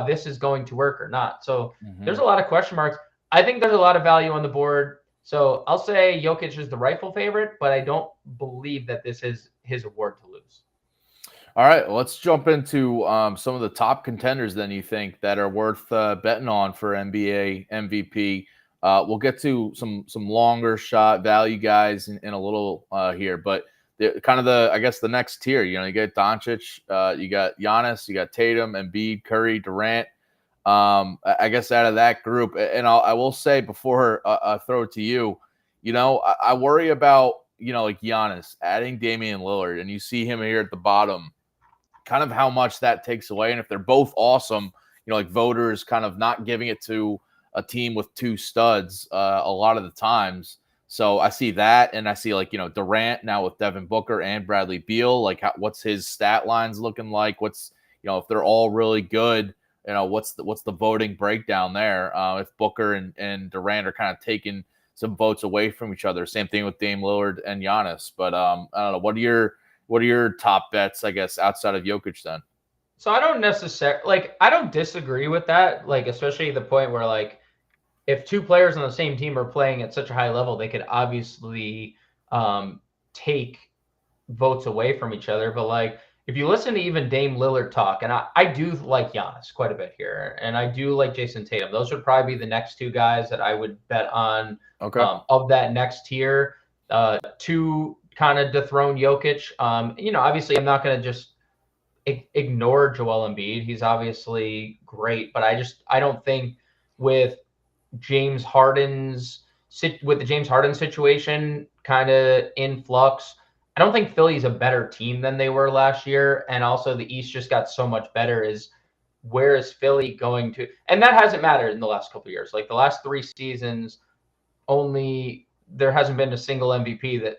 Speaker 3: this is going to work or not. So there's a lot of question marks. I think there's a lot of value on the board. So I'll say Jokic is the rightful favorite, but I don't believe that this is his award to lose.
Speaker 2: All right, let's jump into some of the top contenders then you think that are worth betting on for NBA MVP. We'll get to some longer shot value guys in a little here, but I guess the next tier, you get Doncic, you got Giannis, you got Tatum, Embiid, Curry, Durant. I guess out of that group, and I will say before I throw it to you, I worry about, like Giannis adding Damian Lillard, and you see him here at the bottom, kind of how much that takes away. And if they're both awesome, like voters kind of not giving it to a team with two studs a lot of the times. So I see that, and I see Durant now with Devin Booker and Bradley Beal. Like, what's his stat lines looking like? What's if they're all really good, what's the voting breakdown there? If Booker and Durant are kind of taking some votes away from each other. Same thing with Dame Lillard and Giannis. But I don't know. What are your top bets, I guess, outside of Jokic then?
Speaker 3: So I don't disagree with that. Especially the point where if two players on the same team are playing at such a high level, they could obviously take votes away from each other. But if you listen to even Dame Lillard talk, and I do like Giannis quite a bit here, and I do like Jason Tatum. Those would probably be the next two guys that I would bet on of that next tier to kind of dethrone Jokic. Obviously I'm not going to just ignore Joel Embiid. He's obviously great, but I don't think with the James Harden situation kind of in flux, I don't think Philly's a better team than they were last year. And also the East just got so much better. Where is Philly going to? And that hasn't mattered in the last couple of years. Like the last 3 seasons, there hasn't been a single MVP that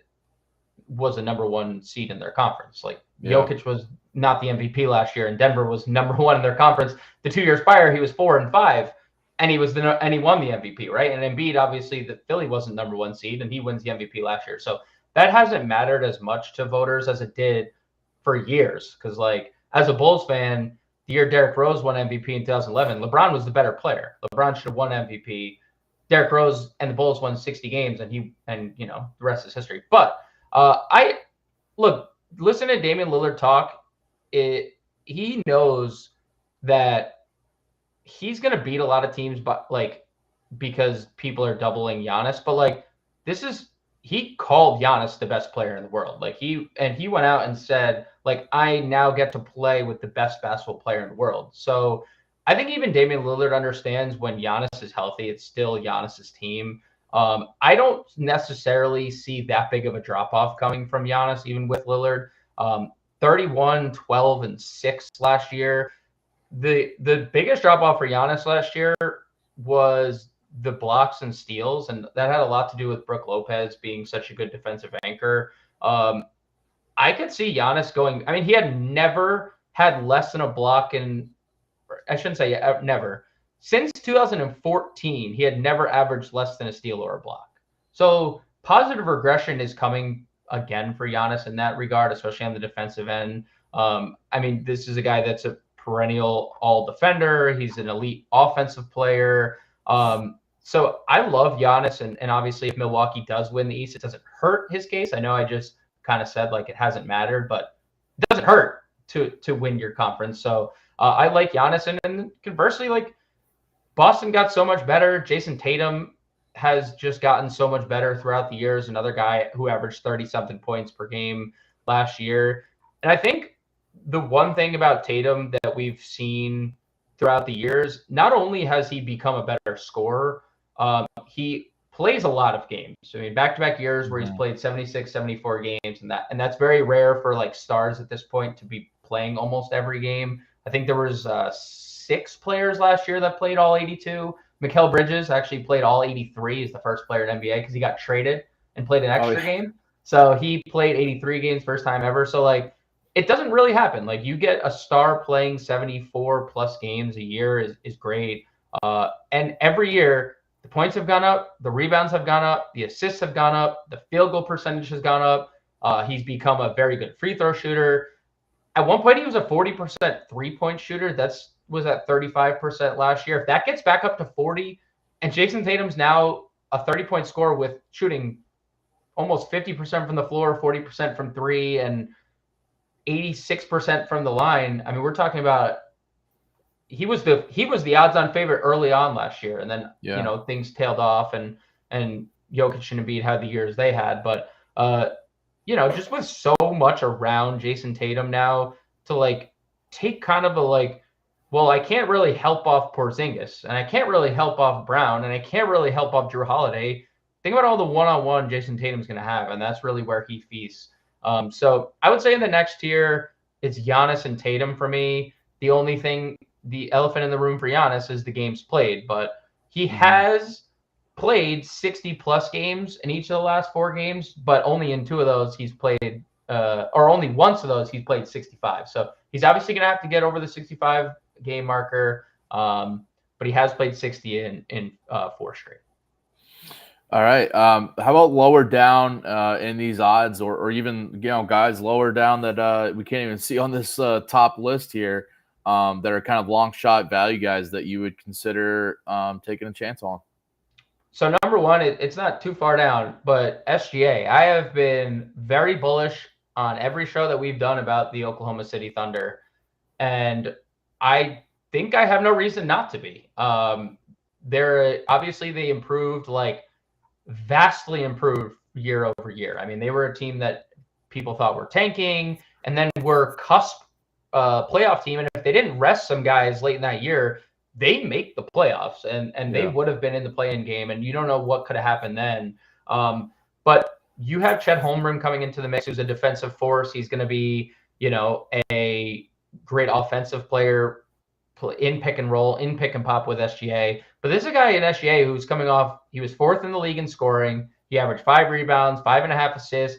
Speaker 3: was a number 1 seed in their conference. Jokic was not the MVP last year, and Denver was number 1 in their conference. The 2 years prior, he was 4 and 5, and he won the MVP, right? And Embiid, obviously, the Philly wasn't number 1 seed, and he wins the MVP last year. So that hasn't mattered as much to voters as it did for years. Because as a Bulls fan, the year Derrick Rose won MVP in 2011, LeBron was the better player. LeBron should have won MVP. Derrick Rose and the Bulls won 60 games, and the rest is history. But listen to Damian Lillard talk. He knows that he's going to beat a lot of teams, but because people are doubling Giannis. But he called Giannis the best player in the world. He went out and said, I now get to play with the best basketball player in the world. So I think even Damian Lillard understands when Giannis is healthy, it's still Giannis's team. I don't necessarily see that big of a drop-off coming from Giannis, even with Lillard. 31, 12, and 6 last year. The biggest drop-off for Giannis last year was the blocks and steals, and that had a lot to do with Brook Lopez being such a good defensive anchor. I could see Giannis going – I mean, he had never had less than a block I shouldn't say never. Since 2014, he had never averaged less than a steal or a block. So positive regression is coming again for Giannis in that regard, especially on the defensive end. This is a guy that's a perennial all defender. He's an elite offensive player. So I love Giannis, and obviously if Milwaukee does win the East, it doesn't hurt his case. I know I just kind of said it hasn't mattered, but it doesn't hurt to win your conference. So I like Giannis, and conversely, Boston got so much better. Jason Tatum has just gotten so much better throughout the years. Another guy who averaged 30-something points per game last year. And I think the one thing about Tatum that we've seen throughout the years, not only has he become a better scorer, he plays a lot of games. Back-to-back years where he's played 76, 74 games, and that's very rare for stars at this point to be playing almost every game. I think there was 6 players last year that played all 82. Mikal Bridges actually played all 83. He's the first player in NBA because he got traded and played an extra game. So he played 83 games first time ever. So it doesn't really happen. You get a star playing 74 plus games a year is great. And every year the points have gone up, the rebounds have gone up, the assists have gone up, the field goal percentage has gone up. He's become a very good free throw shooter. At one point, he was a 40% three-point shooter. Was at 35% last year. If that gets back up to 40, and Jason Tatum's now a 30-point score with shooting almost 50% from the floor, 40% from three, and 86% from the line. I mean, we're talking about he was the odds-on favorite early on last year, and then things tailed off, and Jokic and Embiid had the years they had, but just with so much around Jason Tatum now to like take kind of a like, well, I can't really help off Porzingis, and I can't really help off Brown, and I can't really help off Drew Holiday. Think about all the one-on-one Jason Tatum's going to have, and that's really where he feasts. So I would say in the next tier, it's Giannis and Tatum for me. The only thing, the elephant in the room for Giannis is the games played, but he has played 60-plus games in each of the last 4 games, but only in 2 of those he's played, or only once of those he's played 65. So he's obviously going to have to get over the 65-game marker, but he has played 60 in 4 straight.
Speaker 2: All right. How about lower down in these odds, or even guys lower down that we can't even see on this top list here that are kind of long shot value guys that you would consider taking a chance on?
Speaker 3: So number one, it's not too far down, but SGA. I have been very bullish on every show that we've done about the Oklahoma City Thunder, and I think I have no reason not to be. They're obviously they improved, like vastly improved year over year. I mean, they were a team that people thought were tanking, and then were cusp playoff team. And if they didn't rest some guys late in that year, they make the playoffs, and they would have been in the play-in game. And you don't know what could have happened then. But you have Chet Holmgren coming into the mix, who's a defensive force. He's going to be, a great offensive player in pick and roll, in pick and pop with SGA. But this is a guy in SGA who's coming off, he was 4th in the league in scoring. He averaged 5 rebounds, 5.5 assists,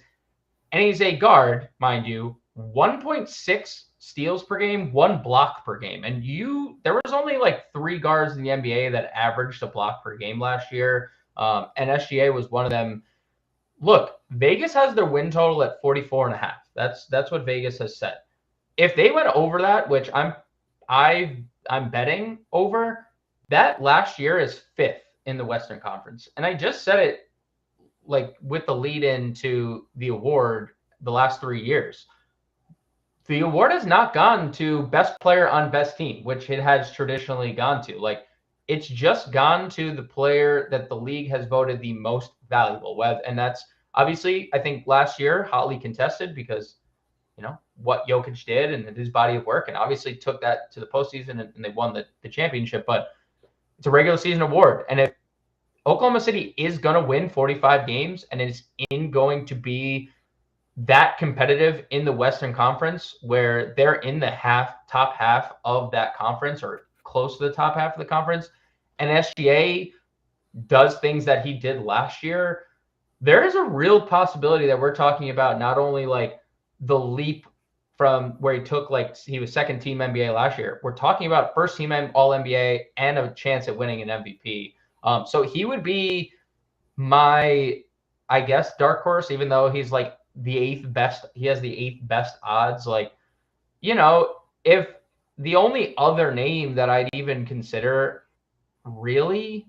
Speaker 3: and he's a guard, mind you, 1.6 steals per game, 1 block per game. And there was only like 3 guards in the NBA that averaged a block per game last year. And SGA was one of them. Look, Vegas has their win total at 44.5. That's what Vegas has set. If they went over that, which I'm betting over, that last year is 5th in the Western Conference. And I just said it like with the lead in to the award the last 3 years. The award has not gone to best player on best team, which it has traditionally gone to. Like, it's just gone to the player that the league has voted the most valuable. And that's obviously, I think last year, hotly contested because, what Jokic did and his body of work, and obviously took that to the postseason and they won the championship. But it's a regular season award. And if Oklahoma City is going to win 45 games and is going to be that competitive in the Western Conference, where they're in the top half of that conference or close to the top half of the conference, and SGA does things that he did last year, there is a real possibility that we're talking about not only like the leap from where he took, like he was 2nd team NBA last year. We're talking about 1st team All NBA and a chance at winning an MVP. So he would be my, I guess, dark horse, even though he's like the 8th best. He has the 8th best odds. Like, if the only other name that I'd even consider really,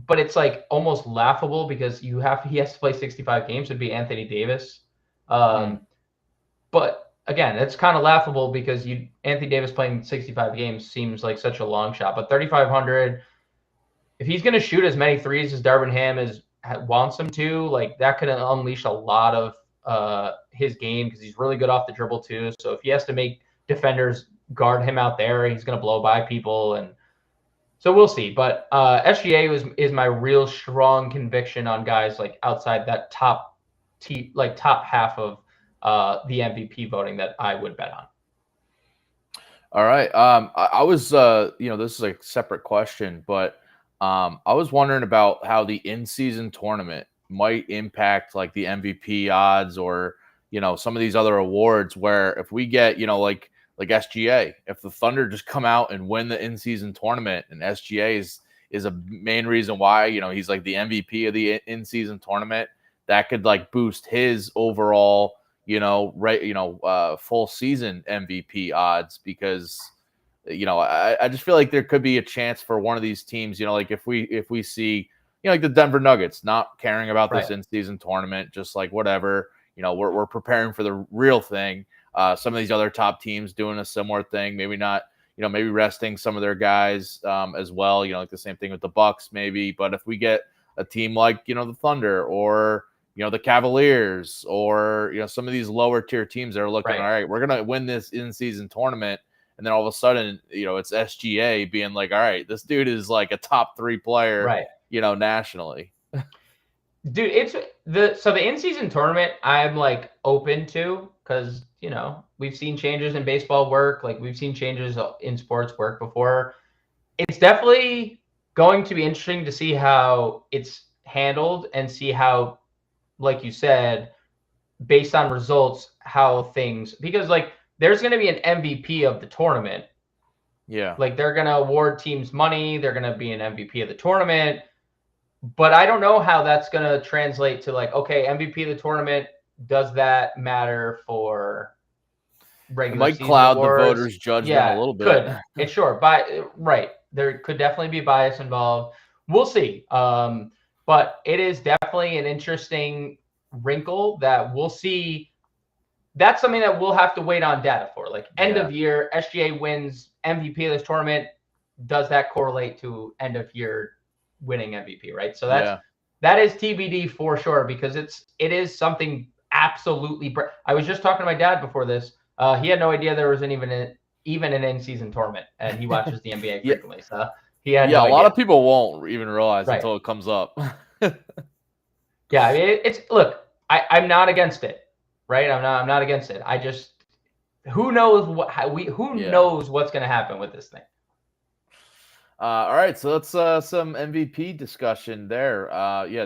Speaker 3: but it's like almost laughable because he has to play 65 games, would be Anthony Davis. But again, it's kind of laughable because Anthony Davis playing 65 games seems like such a long shot. But 3,500, if he's going to shoot as many threes as Darvin Ham wants him to, like that could unleash a lot of his game because he's really good off the dribble too. So if he has to make defenders guard him out there, he's going to blow by people, and so we'll see. But SGA is my real strong conviction on guys like outside that top half of the MVP voting that I would bet on.
Speaker 2: All right. I was, this is a separate question, but I was wondering about how the in-season tournament might impact like the MVP odds or, some of these other awards where if we get, like SGA, if the Thunder just come out and win the in-season tournament and SGA is a main reason why, he's like the MVP of the in-season tournament, that could like boost his overall, full season MVP odds because, I just feel like there could be a chance for one of these teams, like if we see, like the Denver Nuggets, not caring about this
Speaker 3: Right.
Speaker 2: in-season tournament, just like whatever. We're preparing for the real thing. Some of these other top teams doing a similar thing, maybe not. Maybe resting some of their guys as well. Like the same thing with the Bucks, maybe. But if we get a team like the Thunder or the Cavaliers or some of these lower tier teams that are looking, all right, we're gonna win this in-season tournament, and then all of a sudden it's SGA being like, all right, this dude is like a top 3 player,
Speaker 3: right?
Speaker 2: Nationally.
Speaker 3: Dude, it's the in-season tournament I'm like open to, because we've seen changes in baseball work, like we've seen changes in sports work before. It's definitely going to be interesting to see how it's handled and see how, like you said, based on results, how things, because like there's going to be an MVP of the tournament.
Speaker 2: Yeah.
Speaker 3: Like they're going to award teams money. They're going to be an MVP of the tournament. But I don't know how that's going to translate to like, okay, MVP of the tournament, does that matter for regular season
Speaker 2: cloud
Speaker 3: awards?
Speaker 2: The voters' judgment a little bit.
Speaker 3: Could. It sure. Right. There could definitely be bias involved. We'll see. But it is definitely an interesting wrinkle that we'll see. That's something that we'll have to wait on data for. Like end of year, SGA wins MVP of this tournament. Does that correlate to end of year winning MVP, right? So that is TBD for sure, because it is something absolutely. I was just talking to my dad before this. He had no idea there was even an in-season tournament, and he watches the NBA frequently. So he had no idea.
Speaker 2: A lot of people won't even realize until it comes up.
Speaker 3: Yeah, it's look. I'm not against it, right? I'm not against it. I just who knows knows what's going to happen with this thing.
Speaker 2: All right, so let's some MVP discussion there.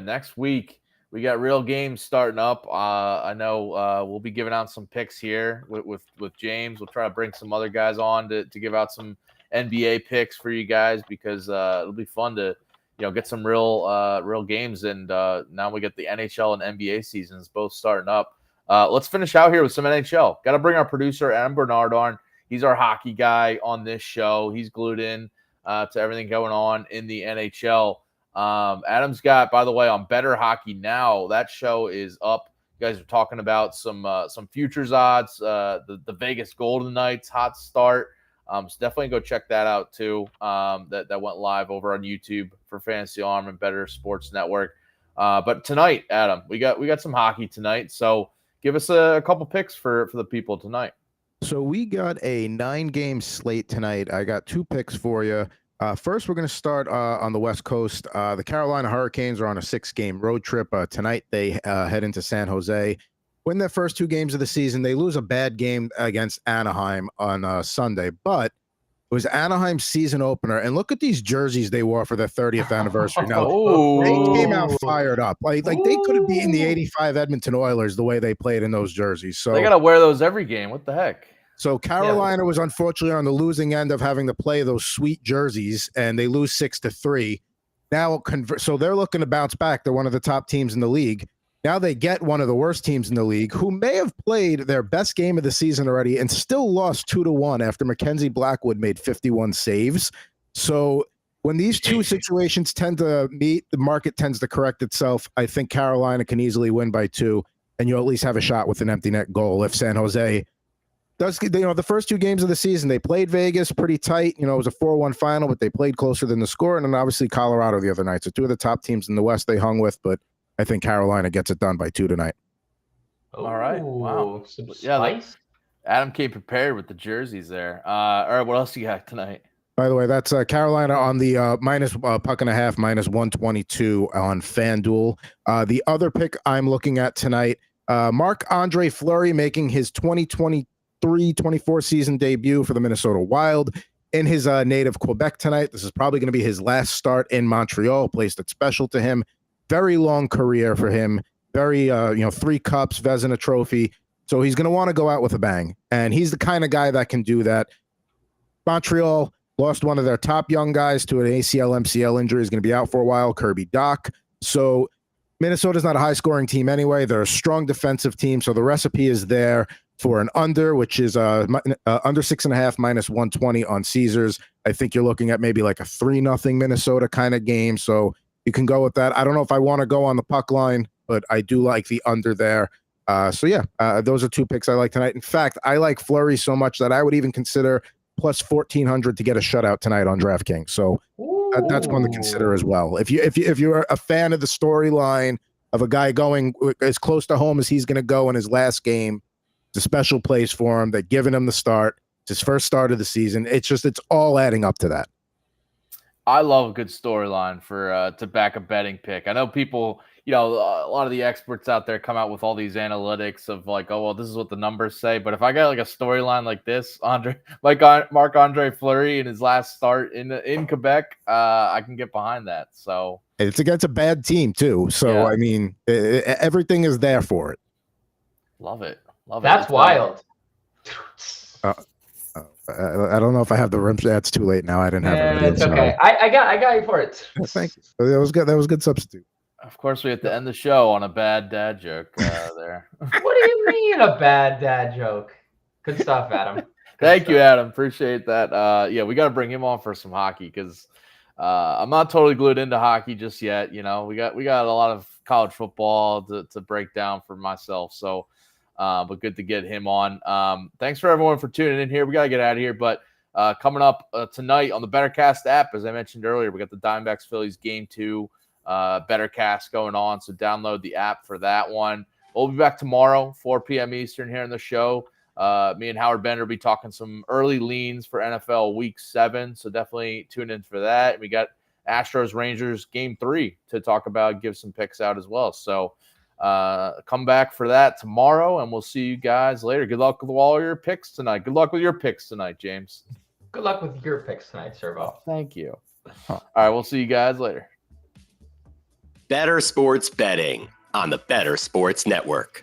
Speaker 2: Next week we got real games starting up. I know we'll be giving out some picks here with James. We'll try to bring some other guys on to give out some NBA picks for you guys, because it'll be fun to get some real games. And now we get the NHL and NBA seasons both starting up. Let's finish out here with some NHL. Got to bring our producer Adam Bernard on. He's our hockey guy on this show. He's glued in to everything going on in the NHL. Adam's got, by the way, on Bettor Hockey Now, that show is up. You guys are talking about some futures odds, the Vegas Golden Knights hot start. So definitely go check that out too. That went live over on YouTube for Fantasy Alarm and Bettor Sports Network. But tonight, Adam, we got some hockey tonight. So give us a couple picks for the people tonight.
Speaker 4: So we got a 9-game slate tonight. I got 2 picks for you. First, we're going to start on the West Coast. The Carolina Hurricanes are on a 6-game road trip. Tonight, they head into San Jose. Win their first 2 games of the season. They lose a bad game against Anaheim on Sunday, but it was Anaheim's season opener. And look at these jerseys they wore for their 30th anniversary. Now, they came out fired up. Like they could have beaten the 85 Edmonton Oilers the way they played in those jerseys. So
Speaker 2: they got to wear those every game. What the heck?
Speaker 4: So Carolina was unfortunately on the losing end of having to play those sweet jerseys, and they lose 6-3. Now, so they're looking to bounce back. They're one of the top teams in the league. Now they get one of the worst teams in the league, who may have played their best game of the season already and still lost 2-1 after Mackenzie Blackwood made 51 saves. So when these two situations tend to meet, the market tends to correct itself. I think Carolina can easily win by 2, and you'll at least have a shot with an empty net goal if San Jose does. The first 2 games of the season, they played Vegas pretty tight. It was a 4-1 final, but they played closer than the score. And then obviously Colorado the other night. So 2 of the top teams in the West they hung with, but I think Carolina gets it done by 2 tonight.
Speaker 2: All right. Wow.
Speaker 3: Yeah,
Speaker 2: Adam came prepared with the jerseys there. All right. What else you got tonight?
Speaker 4: By the way, that's Carolina on the minus puck and a half, minus 122 on FanDuel. The other pick I'm looking at tonight, Marc-Andre Fleury making his 2023-24 season debut for the Minnesota Wild in his native Quebec tonight. This is probably going to be his last start in Montreal, place that's special to him. Very long career for him. Very, 3 cups, Vezina Trophy. So he's going to want to go out with a bang. And he's the kind of guy that can do that. Montreal lost one of their top young guys to an ACL, MCL injury. He's going to be out for a while, Kirby Dach. So Minnesota's not a high-scoring team anyway. They're a strong defensive team. So the recipe is there for an under, which is under 6.5, minus 120 on Caesars. I think you're looking at maybe like a 3-0 Minnesota kind of game. So you can go with that. I don't know if I want to go on the puck line, but I do like the under there. So yeah, those are two picks I like tonight. In fact, I like Fleury so much that I would even consider plus 1,400 to get a shutout tonight on DraftKings. So that's one to consider as well. If you're a fan of the storyline of a guy going as close to home as he's going to go in his last game, it's a special place for him. They're giving him the start. It's his first start of the season. It's all adding up to that.
Speaker 2: I love a good storyline for to back a betting pick. I know people, a lot of the experts out there come out with all these analytics of like, oh, well, this is what the numbers say. But if I got like a storyline like this, Marc-Andre Fleury in his last start in Quebec, I can get behind that. So
Speaker 4: it's against a bad team too. So yeah. I mean, everything is there for it.
Speaker 2: Love it.
Speaker 3: That's wild.
Speaker 4: I don't know if I have the rim. That's too late now. I didn't have it.
Speaker 3: It's okay. I got you for it.
Speaker 4: Thank you. That was good. That was a good substitute.
Speaker 2: Of course, we have to end the show on a bad dad joke there.
Speaker 3: What do you mean a bad dad joke? Good stuff, Adam.
Speaker 2: Thank you, Adam. Appreciate that. Yeah, we got to bring him on for some hockey because I'm not totally glued into hockey just yet. We got a lot of college football to break down for myself. So, but good to get him on. Thanks for everyone for tuning in here. We got to get out of here, but coming up tonight on the Bettorcast app, as I mentioned earlier, we got the Diamondbacks-Phillies Game 2 Bettorcast going on, so download the app for that one. We'll be back tomorrow, 4 p.m. Eastern here in the show. Me and Howard Bender will be talking some early leans for NFL Week 7, so definitely tune in for that. We got Astros-Rangers Game 3 to talk about, give some picks out as well. So come back for that tomorrow, and we'll see you guys later. Good luck with all your picks tonight. Good luck with your picks tonight, James.
Speaker 3: Good luck with your picks tonight, Servo.
Speaker 2: Thank you. All right, we'll see you guys later.
Speaker 1: Bettor Sports Betting on the Bettor Sports Network.